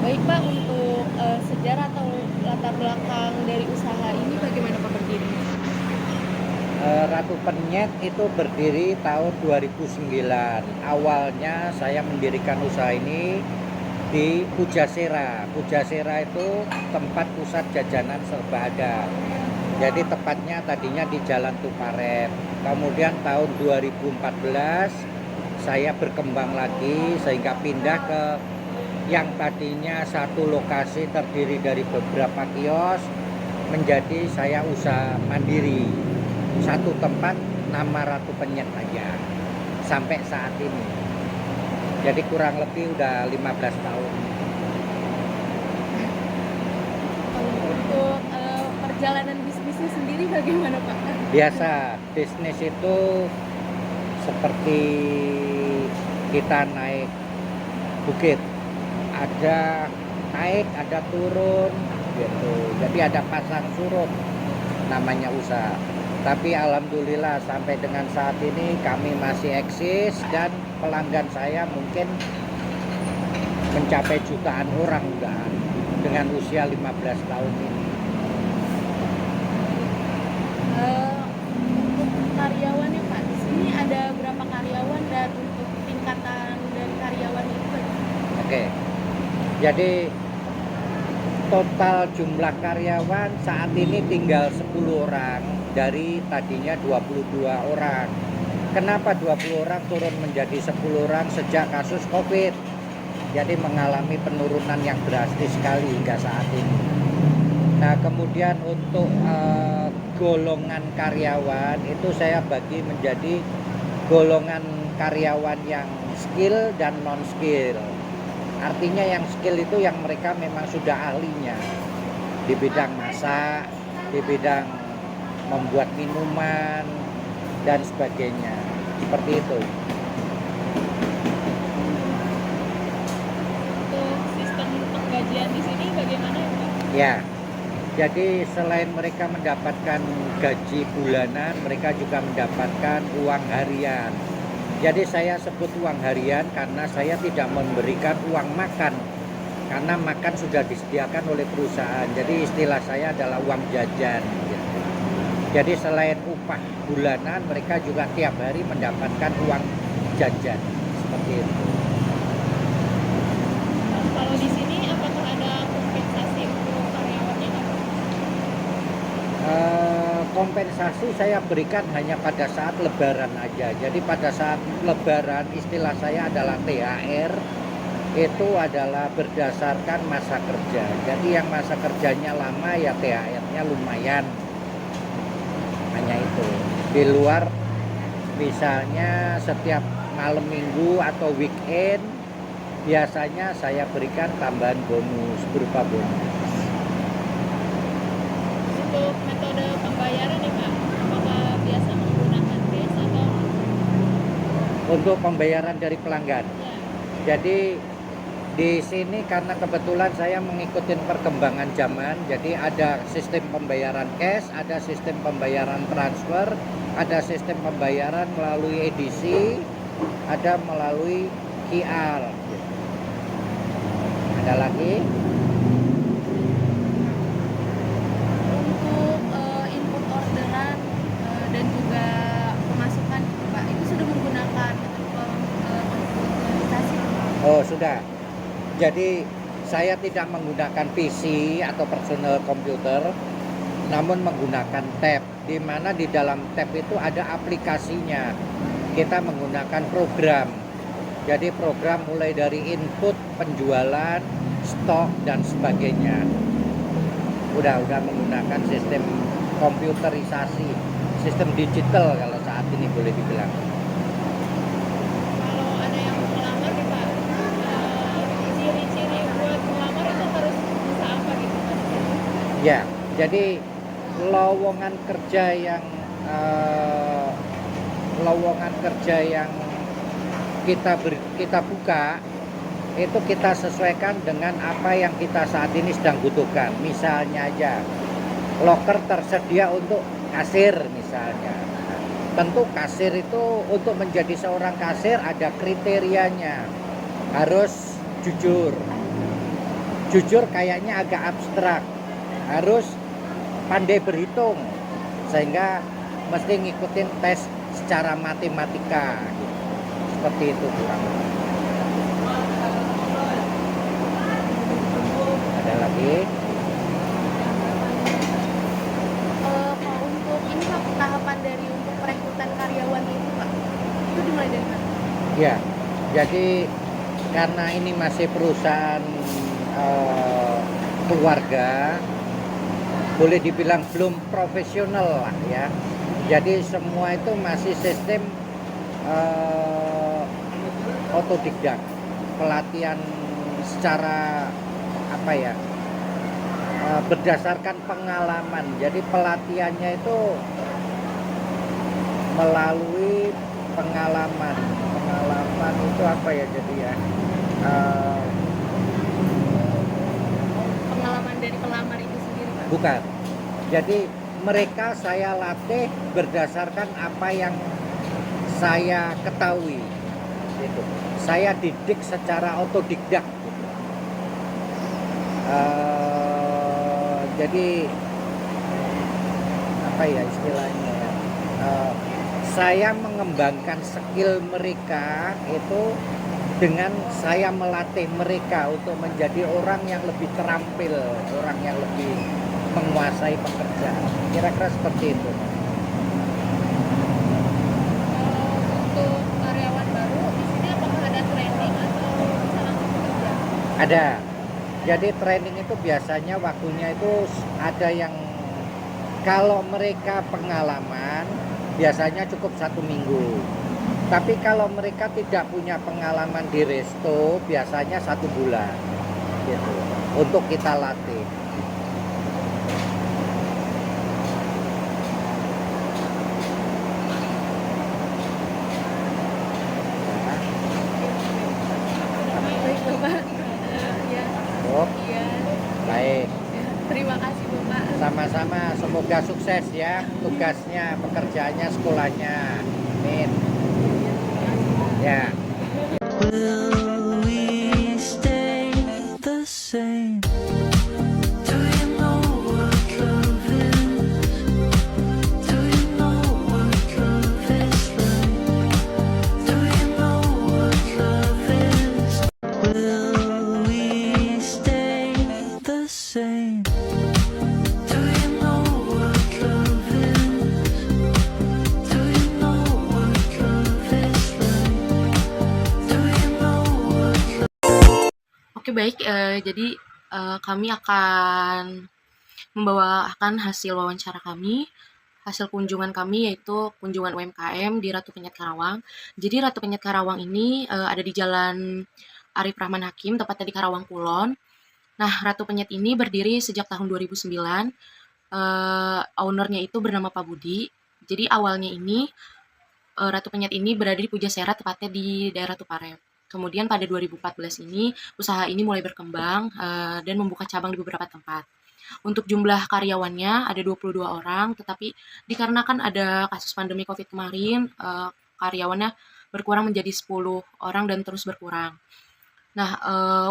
Baik Pak, untuk sejarah atau latar belakang dari usaha ini bagaimana Pak berdirinya? Ratu Penyet itu berdiri tahun 2009. Awalnya saya mendirikan usaha ini di Pujasera. Pujasera itu tempat pusat jajanan serba ada. Jadi tepatnya tadinya di Jalan Tuparet. Kemudian tahun 2014 saya berkembang lagi sehingga pindah ke yang tadinya satu lokasi terdiri dari beberapa kios menjadi saya usaha mandiri. Satu tempat nama Ratu Penyet aja sampai saat ini. Jadi kurang lebih udah 15 tahun. Untuk perjalanan bisnisnya sendiri bagaimana Pak? Biasa, bisnis itu seperti kita naik bukit. Ada naik, ada turun gitu. Jadi ada pasang surut namanya usaha. Tapi alhamdulillah sampai dengan saat ini kami masih eksis dan pelanggan saya mungkin mencapai jutaan orang udah dengan usia 15 tahun ini. Untuk karyawannya Pak, di sini ada berapa karyawan dan untuk tingkatan dari karyawan itu bagaimana? Oke. Jadi total jumlah karyawan saat ini tinggal 10 orang dari tadinya 22 orang. Kenapa 20 orang turun menjadi 10 orang sejak kasus Covid? Jadi mengalami penurunan yang drastis sekali hingga saat ini. Nah, kemudian untuk golongan karyawan itu saya bagi menjadi golongan karyawan yang skill dan non skill. Artinya yang skill itu yang mereka memang sudah ahlinya di bidang masak, di bidang membuat minuman dan sebagainya. Seperti itu. Untuk sistem penggajian di sini bagaimana ya Pak? Ya. Jadi selain mereka mendapatkan gaji bulanan, mereka juga mendapatkan uang harian. Jadi saya sebut uang harian karena saya tidak memberikan uang makan. Karena makan sudah disediakan oleh perusahaan. Jadi istilah saya adalah uang jajan. Jadi selain upah bulanan, mereka juga tiap hari mendapatkan uang jajan. Seperti itu. Kalau di sini apakah ada kompensasi untuk karyawannya Pak? Kompensasi saya berikan hanya pada saat lebaran aja. Jadi pada saat lebaran istilah saya adalah THR itu adalah berdasarkan masa kerja. Jadi yang masa kerjanya lama ya THR-nya lumayan. Hanya itu. Di luar misalnya setiap malam minggu atau weekend biasanya saya berikan tambahan bonus berupa bonus. Untuk metode pembayaran nih Pak, apakah biasa menggunakan cash atau? Untuk pembayaran dari pelanggan. Ya. Jadi di sini karena kebetulan saya mengikuti perkembangan zaman, jadi ada sistem pembayaran cash, ada sistem pembayaran transfer, ada sistem pembayaran melalui edisi, ada melalui QR. Ada lagi? Untuk input orderan dan juga pemasukan Pak, itu sudah menggunakan komputerisasi? Oh, sudah. Jadi saya tidak menggunakan PC atau personal komputer, namun menggunakan tab, di mana di dalam tab itu ada aplikasinya. Kita menggunakan program. Jadi program mulai dari input penjualan stok dan sebagainya. Udah menggunakan sistem komputerisasi, sistem digital kalau saat ini boleh dibilang. Kalau ada yang mau melamar nih Pak, ciri-ciri buat melamar itu harus bisa apa gitu Pak? Ya, jadi lowongan kerja yang eh, lowongan kerja yang kita buka itu kita sesuaikan dengan apa yang kita saat ini sedang butuhkan. Misalnya aja loker tersedia untuk kasir misalnya. Nah, tentu kasir itu untuk menjadi seorang kasir ada kriterianya. Harus jujur. Jujur kayaknya agak abstrak. Harus pandai berhitung. Sehingga mesti ngikutin tes secara matematika gitu. Seperti itu kurang lebih. Ada lagi? Kalau untuk ini Pak, tahapan dari untuk perekrutan karyawannya itu Pak, itu dimulai dari mana? Ya, jadi karena ini masih perusahaan keluarga, boleh dibilang belum profesional lah ya. Jadi semua itu masih sistem otodidak, pelatihan secara apa ya, berdasarkan pengalaman. Jadi pelatihannya itu melalui pengalaman. Pengalaman itu apa ya jadi ya? Eh, Pengalaman dari pelamar itu sendiri Pak? Bukan. Jadi mereka saya latih berdasarkan apa yang saya ketahui. Gitu. Saya didik secara otodidak. Gitu. Jadi apa ya istilahnya ya? Saya mengembangkan skill mereka itu dengan saya melatih mereka untuk menjadi orang yang lebih terampil, orang yang lebih menguasai pekerjaan. Kira-kira seperti itu. Untuk karyawan baru di sini apakah ada training atau bisa langsung bekerja? Ada. Jadi training itu biasanya waktunya itu ada yang kalau mereka pengalaman biasanya cukup 1 minggu. Tapi kalau mereka tidak punya pengalaman di resto biasanya 1 bulan gitu untuk kita latih. Baik Bapak. Ya, Oh, iya. baik. Ya, terima kasih Bapak. Sama-sama, semoga sukses ya tugasnya, pekerjaannya, sekolahnya. Amin. Ya. Will we stay the same? Do you know what love is? Do you know what love is like? Do you know what love is? Will we stay the same? Do you know what love is? Do you know what love is like? Do you know what Oke baik, jadi kami akan membawakan hasil wawancara kami, hasil kunjungan kami yaitu kunjungan UMKM di Ratu Penyet Karawang. Jadi Ratu Penyet Karawang ini ada di Jalan Arif Rahman Hakim, tepatnya di Karawang Kulon. Nah, Ratu Penyet ini berdiri sejak tahun 2009. Ownernya itu bernama Pak Budi. Jadi awalnya ini Ratu Penyet ini berada di Pujasera, tepatnya di daerah Tuparep. Kemudian pada 2014 ini, usaha ini mulai berkembang dan membuka cabang di beberapa tempat. Untuk jumlah karyawannya ada 22 orang, tetapi dikarenakan ada kasus pandemi COVID kemarin, karyawannya berkurang menjadi 10 orang dan terus berkurang. Nah,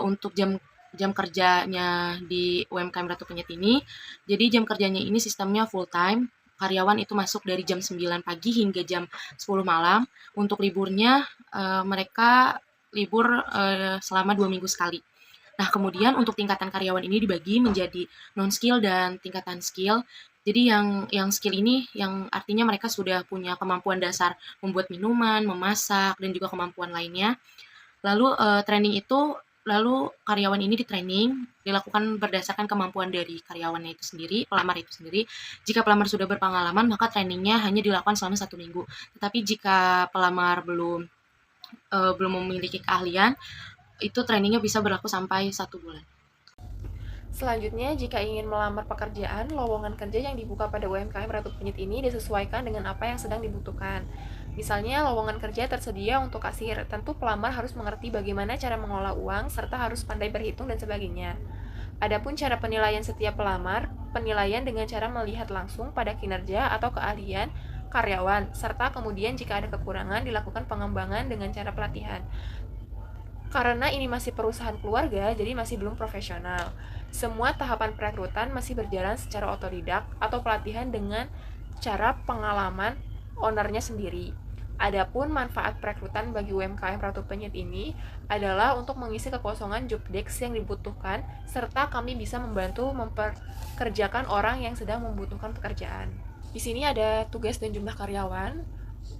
untuk jam kerjanya di UMKM Ratu Penyet ini, jadi jam kerjanya ini sistemnya full time, karyawan itu masuk dari jam 9 pagi hingga jam 10 malam. Untuk liburnya, mereka libur selama 2 minggu sekali. Nah, kemudian untuk tingkatan karyawan ini dibagi menjadi non-skill dan tingkatan skill. Jadi yang skill ini yang artinya mereka sudah punya kemampuan dasar membuat minuman, memasak, dan juga kemampuan lainnya. Lalu training itu Lalu karyawan ini di-training, dilakukan berdasarkan kemampuan dari karyawannya itu sendiri, pelamar itu sendiri. Jika pelamar sudah berpengalaman, maka trainingnya hanya dilakukan selama 1 minggu. Tetapi jika pelamar belum memiliki keahlian, itu trainingnya bisa berlaku sampai 1 bulan. Selanjutnya, jika ingin melamar pekerjaan, lowongan kerja yang dibuka pada UMKM Ratu Penyit ini disesuaikan dengan apa yang sedang dibutuhkan. Misalnya, lowongan kerja tersedia untuk kasir. Tentu pelamar harus mengerti bagaimana cara mengolah uang, serta harus pandai berhitung dan sebagainya. Adapun cara penilaian setiap pelamar, penilaian dengan cara melihat langsung pada kinerja atau keahlian karyawan, serta kemudian jika ada kekurangan dilakukan pengembangan dengan cara pelatihan. Karena ini masih perusahaan keluarga, jadi masih belum profesional. Semua tahapan perekrutan masih berjalan secara otodidak atau pelatihan dengan cara pengalaman ownernya sendiri. Adapun manfaat perekrutan bagi UMKM Ratu Penyit ini adalah untuk mengisi kekosongan job desk yang dibutuhkan, serta kami bisa membantu memperkerjakan orang yang sedang membutuhkan pekerjaan. Di sini ada tugas dan jumlah karyawan.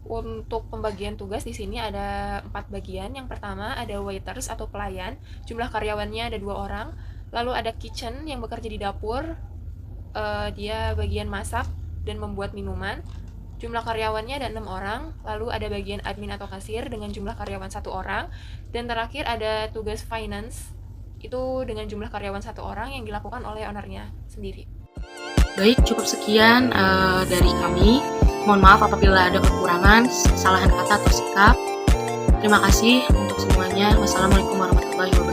Untuk pembagian tugas di sini ada 4 bagian. Yang pertama ada waiters atau pelayan, jumlah karyawannya ada 2 orang. Lalu ada kitchen yang bekerja di dapur, dia bagian masak dan membuat minuman. Jumlah karyawannya ada 6 orang. Lalu ada bagian admin atau kasir dengan jumlah karyawan 1 orang. Dan terakhir ada tugas finance, itu dengan jumlah karyawan 1 orang yang dilakukan oleh ownernya sendiri. Baik, cukup sekian dari kami. Mohon maaf apabila ada kekurangan, kesalahan kata atau sikap. Terima kasih untuk semuanya. Wassalamualaikum warahmatullahi wabarakatuh.